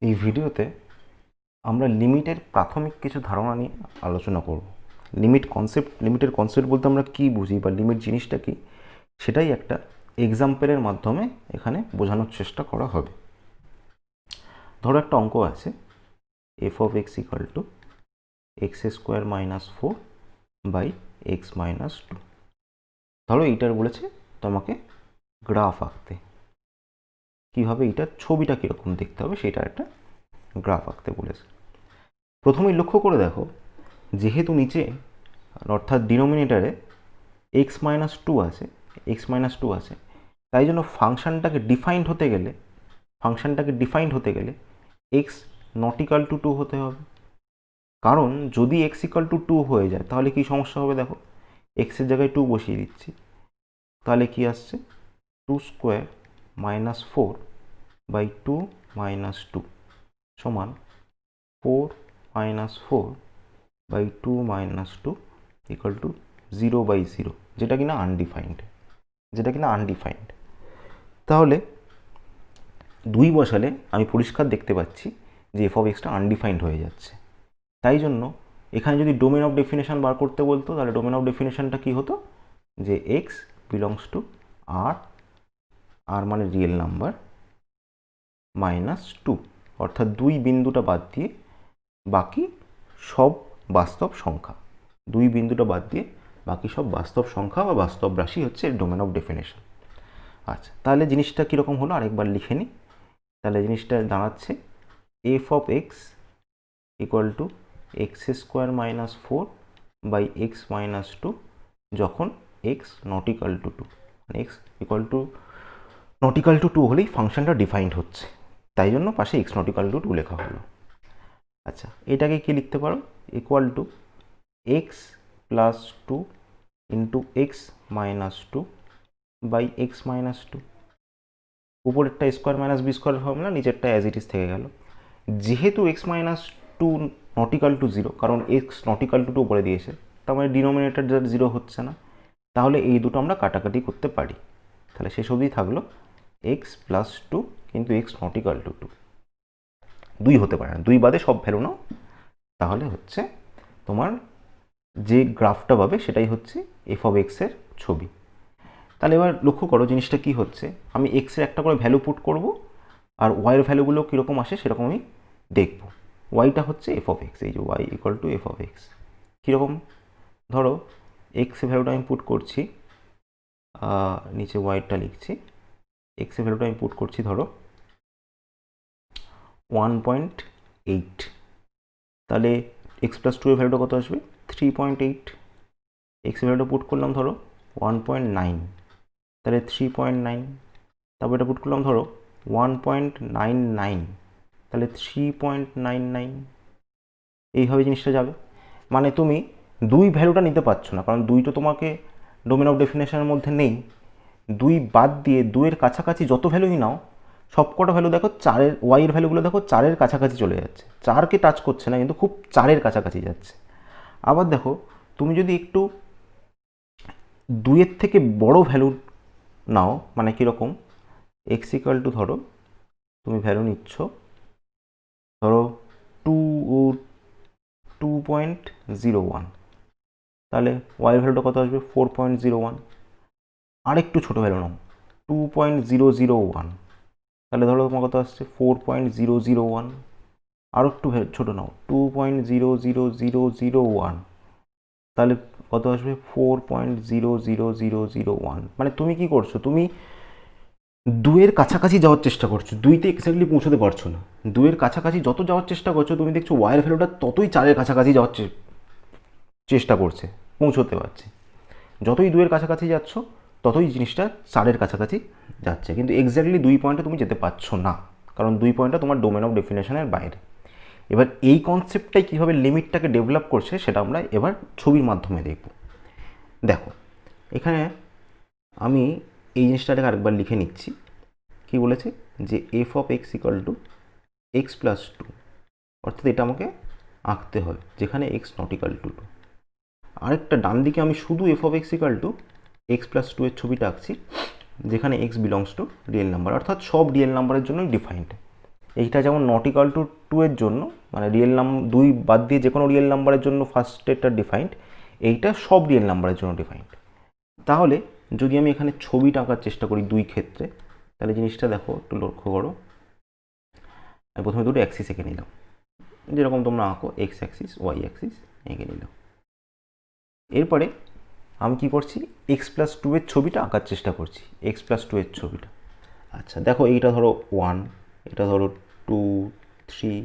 এই ভিডিওতে আমরা লিমিটের প্রাথমিক কিছু ধারণা নিয়ে আলোচনা করব। লিমিটের কনসেপ্ট বলতে আমরা কী বুঝি বা লিমিট জিনিসটা কী, সেটাই একটা এক্সাম্পলের মাধ্যমে এখানে বোঝানোর চেষ্টা করা হবে। ধরো একটা অঙ্ক আছে, F of X equal to X square minus 4 by X minus 2। ধরো এইটার বলেছে তোমাকে গ্রাফ আঁকতে, কীভাবে এইটার ছবিটা কীরকম দেখতে হবে সেটা একটা গ্রাফ আঁকতে বলেছে। প্রথমেই লক্ষ্য করে দেখো, যেহেতু নিচে অর্থাৎ ডিনোমিনেটারে এক্স মাইনাস টু আছে, তাই জন্য ফাংশানটাকে ডিফাইন্ড হতে গেলে এক্স নট ইকাল টু 2 হতে হবে। কারণ যদি এক্স ইকাল টু 2 হয়ে যায় তাহলে কি সমস্যা হবে, দেখো এক্সের জায়গায় 2 বসিয়ে দিচ্ছি, তাহলে কি আসছে 2 স্কোয়ার মাইনাস 4 বাই 2 মাইনাস 2 সমান 4 minus 4 by 2 minus 2 equal to 0/0, যেটা কিনা আনডিফাইন্ড। তাহলে 2 বসালে আমি পরিষ্কার দেখতে পাচ্ছি যে এফ অফ এক্সটা আনডিফাইন্ড হয়ে যাচ্ছে। তাই জন্য এখানে যদি ডোমেন অফ ডেফিনেশন বার করতে বলতো, তাহলে ডোমেন অফ ডেফিনেশনটা কী হতো, যে এক্স বিলংস টু আর মানে রিয়েল নাম্বার মাইনাস 2, অর্থাৎ 2 বিন্দুটা বাদ দিয়ে বাকি সব বাস্তব সংখ্যা বা বাস্তব রাশি হচ্ছে ডোমেন অফ ডেফিনেশন। আচ্ছা, তাহলে জিনিসটা কীরকম হলো আরেকবার লিখে নিই। তাহলে জিনিসটা দাঁড়াচ্ছে F of X equal to X square minus 4 by X minus 2 যখন এক্স নট ইকাল টু 2, মানে X equal to not equal to 2 হলেই ফাংশনটা ডিফাইন্ড হচ্ছে, তাই জন্য পাশে এক্স নট ইকাল টু 2 লেখা হলো। আচ্ছা, এটাকে কি লিখতে পারো, equal to X plus 2 into X minus 2 by X minus 2। উপরেরটা square minus B square formula, নিচেরটা অ্যাজ ইট ইজ থেকে গেল। যেহেতু X minus 2 not equal to 0, কারণ এক্স নট ইকাল টু 2 করে দিয়েছে, তার মানে ডিনোমিনেটর যার 0 হচ্ছে না, তাহলে এই দুটো আমরা কাটাকাটি করতে পারি। তাহলে শেষ অবধি থাকলো এক্স প্লাস 2 কিন্তু এক্স নট ইকাল টু 2, 2 হতে পারে না, 2 বাদে সব ভ্যালু নাও, তাহলে হচ্ছে তোমার যে গ্রাফটা পাবে সেটাই হচ্ছে এফ অফ এক্সের ছবি। তাহলে এবার লক্ষ্য করো জিনিসটা কি হচ্ছে, আমি এক্সের একটা করে ভ্যালু পুট করব, আর ওয়াইয়ের ভ্যালুগুলো কীরকম আসে সেরকম আমি দেখব। ওয়াইটা হচ্ছে এফ অফ এক্স, এই যে Y equal to F of X কীরকম, ধরো এক্সের ভ্যালুটা আমি পুট করছি, নিচে ওয়াইটা লিখছি, এক্সের ভ্যালুটা আমি পুট করছি ধরো 1.8, তাহলে এক্স প্লাস 2 এর ভ্যালুটা কত আসবে 3.8, এক্সের ভ্যালুটা পুট করলাম ধরো 1.9, তাহলে 3.9, তারপর এটা পুট করলাম ধরো 1.99, তাহলে 3.99, এইভাবে জিনিসটা যাবে। মানে তুমি 2 ভ্যালুটা নিতে পারছো না, কারণ 2 তো তোমাকে ডোমেন অফ ডেফিনেশনের মধ্যে নেই। 2 বাদ দিয়ে 2-এর কাছাকাছি যত ভ্যালুই নাও, সবকটা ভ্যালু দেখো 4-এর, ওয়াইয়ের ভ্যালুগুলো দেখো 4-এর কাছাকাছি চলে যাচ্ছে, 4কে টাচ করছে না কিন্তু খুব 4-এর কাছাকাছি যাচ্ছে। আবার দেখো তুমি যদি একটু 2-এর থেকে বড় ভ্যালু নাও, মানে কীরকম, এক্স ইকাল টু ধরো তুমি ভ্যালু নিচ্ছ ধরো 2.01, তাহলে ওয়াইয়ের ভ্যালুটা কত আসবে 4.01। আরেকটু ছোটো ভ্যালু নাও 2.001, তাহলে ধরো তোমার কত আসছে 4.001। আরও একটু ছোটো নাও 2.00001, তাহলে কত আসবে 4.00001। মানে তুমি কি করছো, তুমি 2-এর কাছাকাছি যাওয়ার চেষ্টা করছো, 2-তে এক্স্যাক্টলি পৌঁছতে পারছো না। 2-এর কাছাকাছি যত যাওয়ার চেষ্টা করছো তুমি দেখছো ওয়াইয়ের ভ্যালুটা ততই 4-এর কাছাকাছি যাওয়ার চেষ্টা করছে, পৌঁছতে পারছে। যতই 2-এর কাছাকাছি যাচ্ছ ততই জিনিসটা 4-এর কাছাকাছি যাচ্ছে, কিন্তু এক্স্যাক্টলি 2 পয়েন্টে তুমি যেতে পারছো না, কারণ 2 পয়েন্টটা তোমার ডোমেন অফ ডেফিনেশনের বাইরে। এবার এই কনসেপ্টটাই কীভাবে লিমিটটাকে ডেভেলপ করছে সেটা আমরা এবার ছবির মাধ্যমে দেখব। দেখো এখানে আমি এই জিনিসটাকে আরেকবার লিখে নিচ্ছি, কি বলেছে যে F of X equal to X plus 2, অর্থাৎ এটা আমাকে আঁকতে হবে যেখানে এক্স নট ইকাল টু 2। আরেকটা ডান দিকে আমি শুধু F of X equal to X plus 2 এর ছবিটা আঁকছি, যেখানে x belongs to real number, অর্থাৎ সব রিয়েল নাম্বারের জন্যই ডিফাইন্ড। এইটা যেমন নট ইকুয়াল টু 2 এর জন্য, মানে রিয়েল নাম্বার 2 বাদ দিয়ে যে কোনো রিয়েল নাম্বারের জন্য ফার্স্টেরটা ডিফাইন্ড, এইটা সব রিয়েল নাম্বারের জন্য ডিফাইন্ড। তাহলে যদি আমি এখানে ছবিটা আঁকার চেষ্টা করি 2 ক্ষেত্রে, তাহলে জিনিসটা দেখো একটু লক্ষ্য করো। আমি প্রথমে দুটো অ্যাক্সিস এঁকে নিলাম, যেরকম তোমরা আঁকো এক্স অ্যাক্সিস ওয়াই অ্যাক্সিস এঁকে নিলাম। এরপরে আমি কি করছি, x+2 এর ছবিটা আঁকার চেষ্টা করছি, x+2 এর ছবিটা। আচ্ছা দেখো, এইটা ধরো 1, এটা ধরো 2, 3,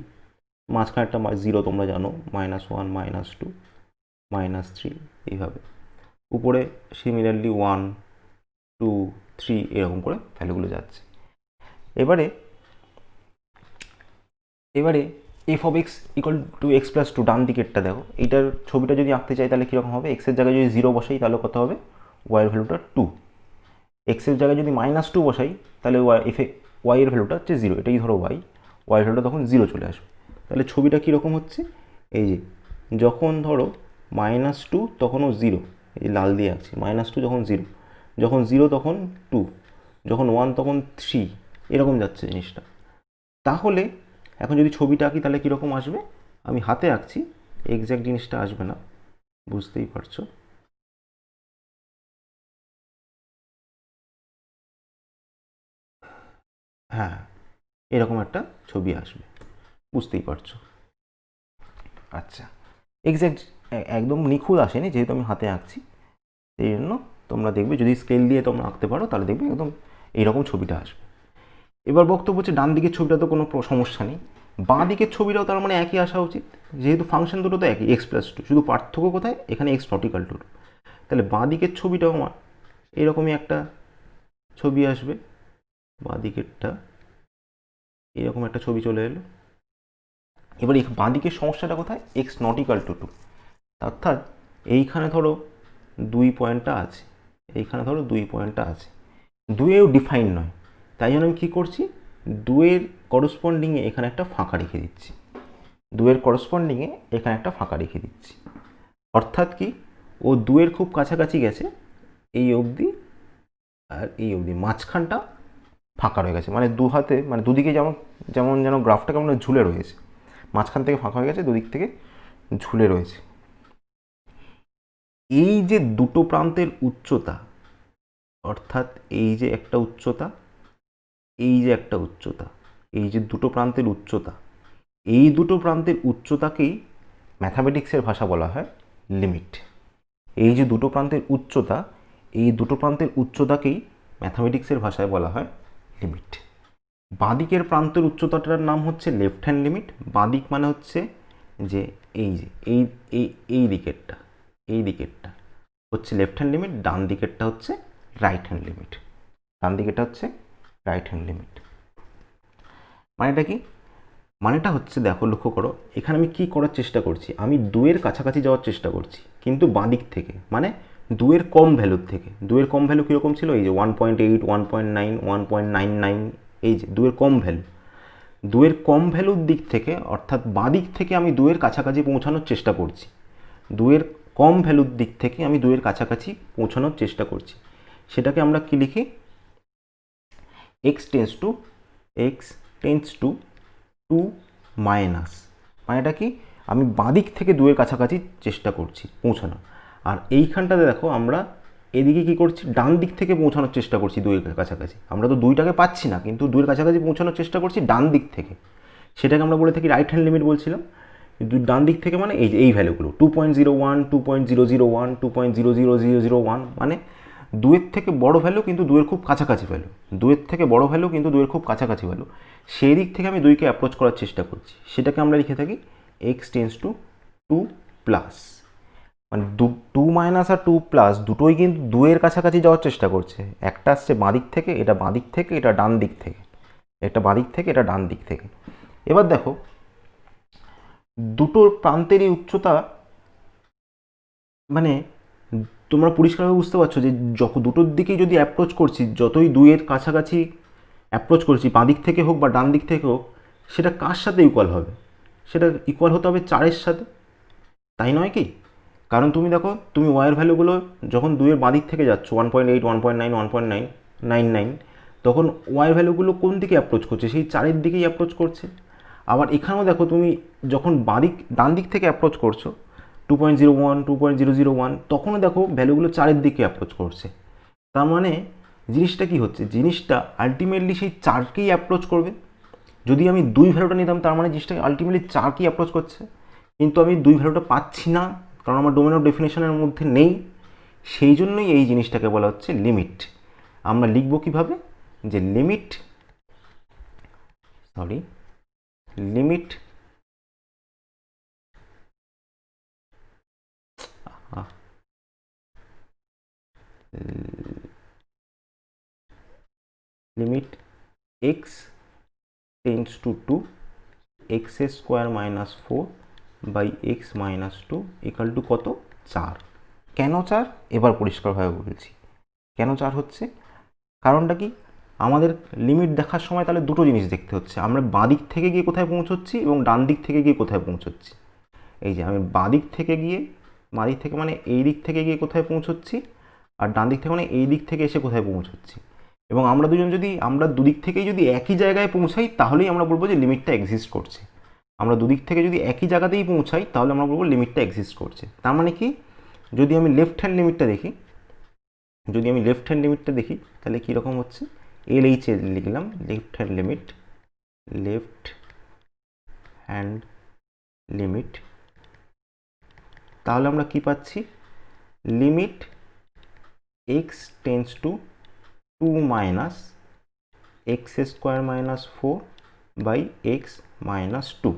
মাঝখানে একটা 0 তোমরা জানো, -1, -2, -3, এইভাবে উপরে সিমিলারলি 1, 2, 3 এরকম করে ভ্যালুগুলো যাচ্ছে। এবারে f(x) = x+2 ডান দিকেরটা দেখো, এইটার ছবিটা যদি আঁকতে চাই তাহলে কীরকম হবে, এক্সের জায়গায় যদি 0 বসাই তাহলে কত হবে, ওয়াইয়ের ভ্যালুটা 2, এক্সের জায়গায় যদি -2 বসাই তাহলে ওয়াইয়ের ভ্যালুটা হচ্ছে 0, এটাই ধরো ওয়াইয়ের ভ্যালুটা তখন 0 চলে আসবে। তাহলে ছবিটা কীরকম হচ্ছে, এই যে যখন ধরো -2 তখনও 0, এই লাল দিয়ে আঁকছি, -2 যখন 0, যখন 0 তখন 2, যখন 1 তখন 3, এরকম যাচ্ছে জিনিসটা। তাহলে এখন যদি ছবিটা আঁকি তাহলে কীরকম আসবে, আমি হাতে আঁকছি, এক্স্যাক্ট জিনিসটা আসবে না, বুঝতেই পারছো। হ্যাঁ, এরকম একটা ছবি আসবে, বুঝতেই পারছো। আচ্ছা, এক্স্যাক্ট একদম নিখুঁত আসেনি, যেহেতু আমি হাতে আঁকছি, সেই জন্য তোমরা দেখবে যদি স্কেল দিয়ে তোমরা আঁকতে পারো তাহলে দেখবে একদম এইরকম ছবিটা আসবে। এবার বক্তব্য হচ্ছে ডান দিকের ছবিটা তো কোনো সমস্যা নেই, বাঁ দিকের ছবিটাও তার মানে একই আসা উচিত, যেহেতু ফাংশন দুটো তো একই, x+2, শুধু পার্থক্য কোথায়, এখানে x=2। তাহলে বাঁ দিকের ছবিটাও আমার এরকমই একটা ছবি আসবে, বাঁ দিকেরটা এরকম একটা ছবি চলে এলো। এবার এই বাঁ দিকের সমস্যাটা কোথায়, x=2, অর্থাৎ এইখানে ধরো 2 পয়েন্টটা আছে, এইখানে ধরো 2 পয়েন্টটা আছে, 2এও ডিফাইন নয়, তাই জন্য আমি কী করছি, 2-এর করসপন্ডিংয়ে এখানে একটা ফাঁকা রেখে দিচ্ছি, 2-এর করসপন্ডিংয়ে এখানে একটা ফাঁকা রেখে দিচ্ছি, অর্থাৎ কি, ও 2-এর খুব কাছাকাছি গেছে এই অবধি, আর এই অবধি মাঝখানটা ফাঁকা রয়ে গেছে, মানে দু হাতে, মানে দুদিকে যেমন যেমন যেন গ্রাফটা কেমন ঝুলে রয়েছে, মাঝখান থেকে ফাঁকা হয়ে গেছে, দুদিক থেকে ঝুলে রয়েছে। এই যে দুটো প্রান্তের উচ্চতা, অর্থাৎ এই যে একটা উচ্চতা, এই যে একটা উচ্চতা, এই যে দুটো প্রান্তের উচ্চতা, এই দুটো প্রান্তের উচ্চতাকেই ম্যাথামেটিক্সের ভাষা বলা হয় লিমিট। এই যে দুটো প্রান্তের উচ্চতা, এই দুটো প্রান্তের উচ্চতাকেই ম্যাথামেটিক্সের ভাষায় বলা হয় লিমিট। বাঁদিকের প্রান্তের উচ্চতাটার নাম হচ্ছে লেফট হ্যান্ড লিমিট, বাঁদিক মানে হচ্ছে যে এই যে এই দিকেরটা, এই দিকেরটা হচ্ছে লেফট হ্যান্ড লিমিট, ডান দিকেরটা হচ্ছে রাইট হ্যান্ড লিমিট, ডান দিকেরটা হচ্ছে রাইট হ্যান্ড লিমিট। মানেটা কি, মানেটা হচ্ছে দেখো লক্ষ্য করো, এখানে আমি কি করার চেষ্টা করছি, আমি 2-এর কাছাকাছি যাওয়ার চেষ্টা করছি, কিন্তু বাঁদিক থেকে, মানে 2-এর কম ভ্যালুর থেকে। 2-এর কম ভ্যালু কীরকম ছিল, এই যে 1.8, 1.9, 1.99, এই যে 2-এর কম ভ্যালু, 2-এর কম ভ্যালুর দিক থেকে, অর্থাৎ বাঁদিক থেকে আমি 2-এর কাছাকাছি পৌঁছানোর চেষ্টা করছি, 2-এর কম ভ্যালুর দিক থেকে আমি 2-এর কাছাকাছি পৌঁছানোর চেষ্টা করছি, সেটাকে আমরা কি লিখি, x টেন্স টু 2 মাইনাস, মানে এটা কি, আমি বাঁদিক থেকে 2-এর কাছাকাছি চেষ্টা করছি পৌঁছানো, আর এইখানটাতে দেখো আমরা এদিকে কি করছি, ডান দিক থেকে পৌঁছানোর চেষ্টা করছি 2-এর কাছাকাছি, আমরা তো 2টাকে পাচ্ছি না, কিন্তু 2-এর কাছাকাছি পৌঁছানোর চেষ্টা করছি ডান দিক থেকে, সেটাকে আমরা বলে থাকি রাইট হ্যান্ড লিমিট বলছিলাম। ডান দিক থেকে মানে এই যে এই ভ্যালুগুলো 2.01, 2.001, 2.00001, মানে 2-এর থেকে বড় ভ্যালু কিন্তু 2-এর খুব কাছাকাছি ভ্যালু, 2-এর থেকে বড় ভ্যালু কিন্তু 2-এর খুব কাছাকাছি ভ্যালু, সেই দিক থেকে আমি 2কে অ্যাপ্রোচ করার চেষ্টা করছি, সেটাকে আমরা লিখে থাকি x টেন্স টু 2+, মানে 2 মাইনাস আর 2+ দুটোই কিন্তু 2-এর কাছাকাছি যাওয়ার চেষ্টা করছে, একটা আসছে বাঁদিক থেকে, এটা বাঁদিক থেকে, এটা ডান দিক থেকে, এটা বাঁদিক থেকে, এটা ডান দিক থেকে। এবার দেখো দুটো প্রান্তেরই উচ্চতা, মানে তোমরা পরিষ্কারভাবে বুঝতে পারছো যে যখন দুটোর দিকেই যদি অ্যাপ্রোচ করছি, যতই 2-এর কাছাকাছি অ্যাপ্রোচ করছি, বাঁদিক থেকে হোক বা ডান দিক থেকে হোক, সেটা কার সাথে ইকুয়াল হবে, সেটা ইকুয়াল হতে হবে 4-এর সাথে, তাই নয় কি? কারণ তুমি দেখো, তুমি ওয়াইয়ের ভ্যালুগুলো যখন 2-এর বাঁদিক থেকে যাচ্ছ 1.8, 1.9, 1.99, তখন ওয়াইয়ের ভ্যালুগুলো কোন দিকে অ্যাপ্রোচ করছে, সেই 4-এর দিকেই অ্যাপ্রোচ করছে। আবার এখানেও দেখো তুমি যখন ডান দিক থেকে অ্যাপ্রোচ করছো 2.01 2.001 তখনও দেখো ভ্যালুগুলো 4-এর দিকে অ্যাপ্রোচ করছে। তার মানে জিনিসটা কি হচ্ছে, জিনিসটা আলটিমেটলি সেই 4কেই অ্যাপ্রোচ করবে। যদি আমি 2 ভ্যালুটা নিতাম তার মানে জিনিসটা আলটিমেটলি 4কেই অ্যাপ্রোচ করছে, কিন্তু আমি 2 ভ্যালুটা পাচ্ছি না কারণ আমার ডোমেন অফ ডেফিনেশনের মধ্যে নেই। সেই জন্যই এই জিনিসটাকে বলা হচ্ছে লিমিট। আমরা লিখব কিভাবে, যে limit limit x tends to 2 x square minus 4 by X minus 2 equal to কত, 4। কেন 4, এবার পরিষ্কারভাবে বলছি কেন 4 হচ্ছে। কারণটা কি, আমাদের লিমিট দেখার সময় তাহলে দুটো জিনিস দেখতে হচ্ছে, আমরা বাঁ দিক থেকে গিয়ে কোথায় পৌঁছচ্ছি এবং ডান দিক থেকে গিয়ে কোথায় পৌঁছচ্ছি। এই যে আমি বাঁ দিক থেকে মানে এই দিক থেকে গিয়ে কোথায় পৌঁছচ্ছি, আর ডান দিক থেকে মানে এই দিক থেকে এসে কোথায় পৌঁছচ্ছি। এবং আমরা দুদিক থেকেই যদি একই জায়গায় পৌঁছাই তাহলেই আমরা বলবো যে লিমিটটা এক্সিস্ট করছে। আমরা দুদিক থেকে যদি একই জায়গাতেই পৌঁছাই তাহলে আমরা বলবো লিমিটটা এক্সিস্ট করছে। তার মানে কি, যদি আমি লেফট হ্যান্ড লিমিটটা দেখি তাহলে কীরকম হচ্ছে, LH লিখলাম লেফট হ্যান্ড লিমিট, তাহলে আমরা কি পাচ্ছি, limit x tends to 2 minus x square minus 4 by X minus 2,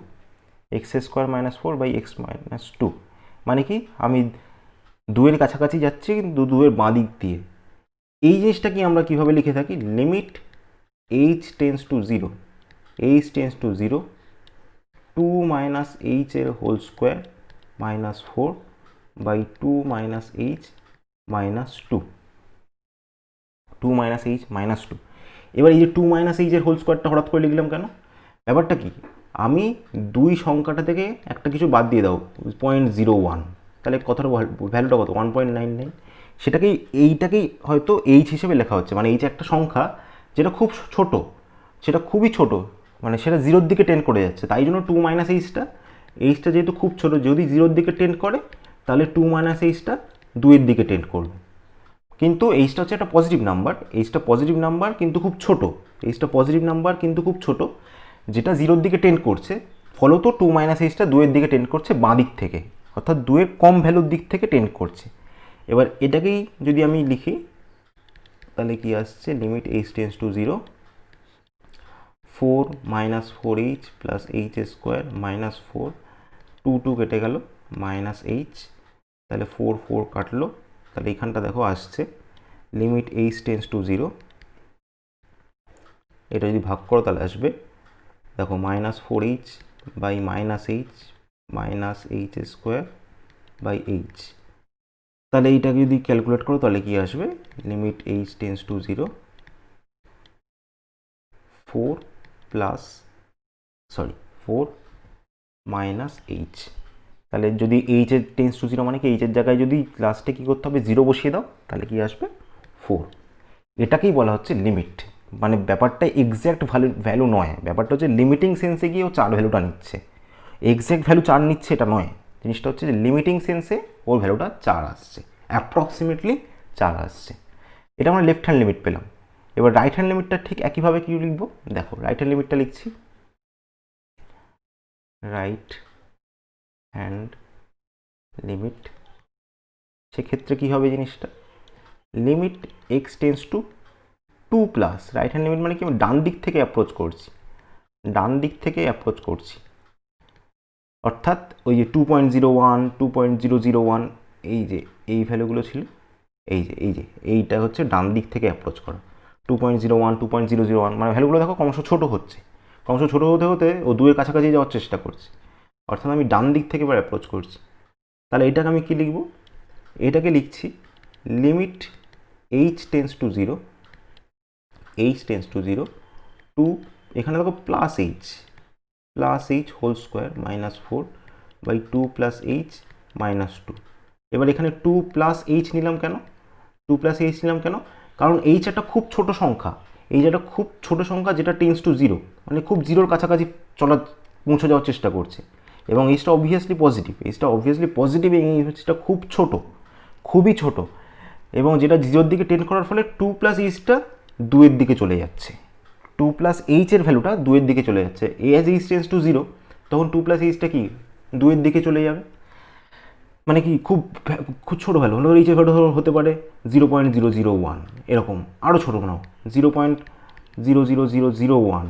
X square minus 4 by X minus 2। মানে কি, আমি 2-এর কাছাকাছি যাচ্ছি কিন্তু 2-এর বাঁ দিক দিয়ে। এই জিনিসটা কি আমরা কীভাবে লিখে থাকি, limit h tends to 0 2 minus h এর whole square minus 4 by 2 minus h minus 2, 2 minus h minus 2। এবার এই যে 2 মাইনাস h এর হোল স্কোয়ারটা হঠাৎ করে লিখলাম কেন, ব্যাপারটা কি, আমি 2 সংখ্যাটা থেকে একটা কিছু বাদ দিয়ে দাও 0.01, তাহলে কথাটা ভ্যালুটা কত, 1.99। এইটাকেই হয়তো h হিসেবে লেখা হচ্ছে, মানে h একটা সংখ্যা যেটা খুব ছোট, সেটা খুবই ছোট, মানে সেটা 0-র দিকে টেন্ড করে যাচ্ছে, তাই জন্য 2 মাইনাস এইচটা যেহেতু খুব ছোট, যদি 0-র দিকে টেন্ড করে তাহলে 2 মাইনাস এইচটা 2-এর দিকে টেন্ড করবে। কিন্তু এইচটা হচ্ছে একটা পজিটিভ নাম্বার কিন্তু খুব ছোট, যেটা 0-র দিকে টেন্ড করছে, ফলত 2 মাইনাস এইচটা 2-এর দিকে টেন্ড করছে বাঁ দিক থেকে, অর্থাৎ 2-এর কম ভ্যালুর দিক থেকে টেন্ড করছে। এবার এটাকেই যদি আমি লিখি তাহলে কি আসছে, limit h tends to 0 4 minus 4h plus h square minus 4, 2 কেটে গেল মাইনাস h, তাহলে 4 কাটলো, তাহলে এখানটা দেখো আসছে লিমিট h টেন্ডস টু 0, এটা যদি ভাগ করো তাহলে আসবে দেখো minus 4h by minus h square by h। তাহলে এইটাকে যদি ক্যালকুলেট করো তাহলে কি আসবে, limit h tends to 0 4 minus h। তাহলে যদি h এর টেন্ডস টু 0 মানে কি, h এর জায়গায় যদি লাস্টে কী করতে হবে, 0 বসিয়ে দাও, তাহলে কি আসবে 4। এটাকেই বলা হচ্ছে লিমিট। মানে ব্যাপারটা এক্স্যাক্ট ভ্যালু নয়, ব্যাপারটা হচ্ছে লিমিটিং সেন্সে গিয়ে ও 4 ভ্যালুটা নিচ্ছে, এক্স্যাক্ট ভ্যালু 4 নিচ্ছে এটা নয়। জিনিসটা হচ্ছে যে লিমিটিং সেন্সে ওর ভ্যালুটা 4 আসছে, অ্যাপ্রক্সিমেটলি 4 আসছে। এটা আমরা লেফট হ্যান্ড লিমিট পেলাম। এবার রাইট হ্যান্ড লিমিটটা ঠিক একইভাবে কি লিখবো, দেখো রাইট হ্যান্ড লিমিটটা লিখছি, রাইট হ্যান্ড লিমিট, সেক্ষেত্রে কী হবে জিনিসটা, limit x tends to 2 plus, right hand limit মানে কি, আমি ডান দিক থেকে অ্যাপ্রোচ করছি, অর্থাৎ ওই যে 2.01 2.001 এই ভ্যালুগুলো ছিল, এইটা হচ্ছে ডান দিক থেকে অ্যাপ্রোচ করা, 2.01 2.001 মানে ভ্যালুগুলো দেখো ক্রমশ ছোটো হতে হতে ও 2-এর কাছাকাছি যাওয়ার চেষ্টা করছে, অর্থাৎ আমি ডান দিক থেকে এবার অ্যাপ্রোচ করছি। তাহলে এটাকে আমি কি লিখব, এটাকে লিখছি লিমিট h টেন্ডস টু 0 2, এখানে দেখো plus h whole square minus 4 by 2 plus h minus 2। এবার এখানে 2 প্লাস h নিলাম কেন, কারণ h একটা খুব ছোট সংখ্যা, এই যে একটা খুব ছোটো সংখ্যা যেটা টেন্স টু জিরো, মানে খুব জিরোর কাছাকাছি পৌঁছে যাওয়ার চেষ্টা করছে, এবং এইচটা অবভিয়াসলি পজিটিভ, এবং এই এইচটা খুব ছোট, খুবই ছোট, এবং যেটা জিরোর দিকে টেন্ড করার ফলে 2 প্লাস এইচটা 2-এর দিকে চলে যাচ্ছে, 2 প্লাস এইচের ভ্যালুটা 2-এর দিকে চলে যাচ্ছে। As H tends to zero, তখন 2 প্লাস এইচটা কি 2-এর দিকে চলে যাবে, মানে কি খুব খুব ছোটো ভ্যালু হলো, এইচের ভ্যালু হতে পারে 0.001, এরকম আরও ছোটো নাও 0.00001,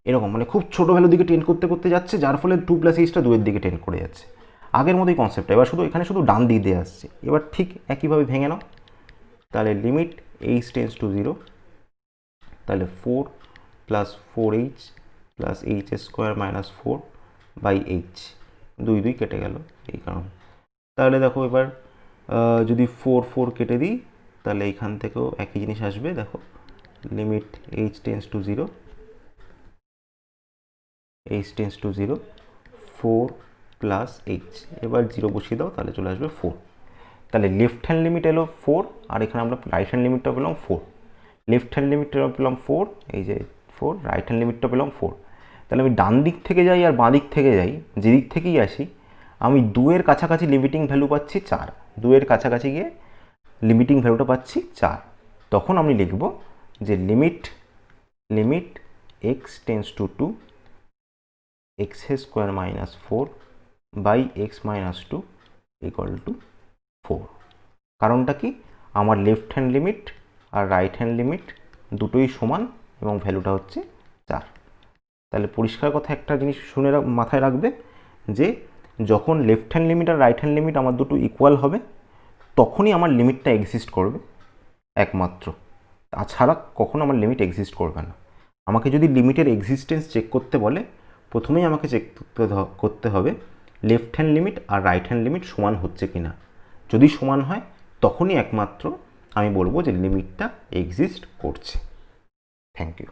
এরকম, মানে খুব ছোটো ভ্যালুর দিকে টেন্ড করতে করতে যাচ্ছে, যার ফলে 2 প্লাস এইচটা 2-এর দিকে টেন্ড করে যাচ্ছে। আগের মতোই কনসেপ্টটা, এবার শুধু এখানে শুধু ডান দিক দিয়ে আসছে। এবার ঠিক একইভাবে ভেঙে নাও, তাহলে limit H tends to zero, তাহলে 4 plus 4h plus H square minus 4 by H, 2 কেটে গেল এই কারণে। তাহলে দেখো এবার যদি 4 কেটে দিই, তাহলে এইখান থেকেও একই জিনিস আসবে। দেখো limit H tends to zero, 4 plus H, এবার 0 বসিয়ে দাও, তাহলে চলে আসবে 4। তাহলে লেফট হ্যান্ড লিমিট এলো 4, আর এখানে আমরা রাইট হ্যান্ড লিমিটটা পেলাম 4। লেফট হ্যান্ড লিমিটটা পেলাম 4, এই যে 4, রাইট হ্যান্ড লিমিটটা পেলাম 4। তাহলে আমি ডান দিক থেকে যাই আর বাঁ দিক থেকে যাই, যেদিক থেকেই আসি, আমি 2-এর কাছাকাছি লিমিটিং ভ্যালু পাচ্ছি 4, 2-এর কাছাকাছি গিয়ে লিমিটিং ভ্যালুটা পাচ্ছি 4। তখন আমি লিখব যে limit X tends to 2 X square minus 4 by X minus 2 equal to 4। কারণটা কি, আমার লেফট হ্যান্ড লিমিট আর রাইট হ্যান্ড লিমিট দুটোই সমান, এবং ভ্যালুটা হচ্ছে 4। তাহলে পরিষ্কার কথা একটা জিনিস শুনে মাথায় রাখবে, যে যখন লেফট হ্যান্ড লিমিট আর রাইট হ্যান্ড লিমিট আমার দুটো ইকুয়াল হবে, তখনই আমার লিমিটটা এক্সিস্ট করবে একমাত্র, তাছাড়া কখনো আমার লিমিট এক্সিস্ট করবে না। আমাকে যদি লিমিটের এক্সিস্টেন্স চেক করতে বলে, প্রথমেই আমাকে চেক করতে হবে লেফট হ্যান্ড লিমিট আর রাইট হ্যান্ড লিমিট সমান হচ্ছে কি না। যদি সমান হয়, তখনই একমাত্র আমি বলবো যে লিমিটটা এক্সিস্ট করছে। Thank you.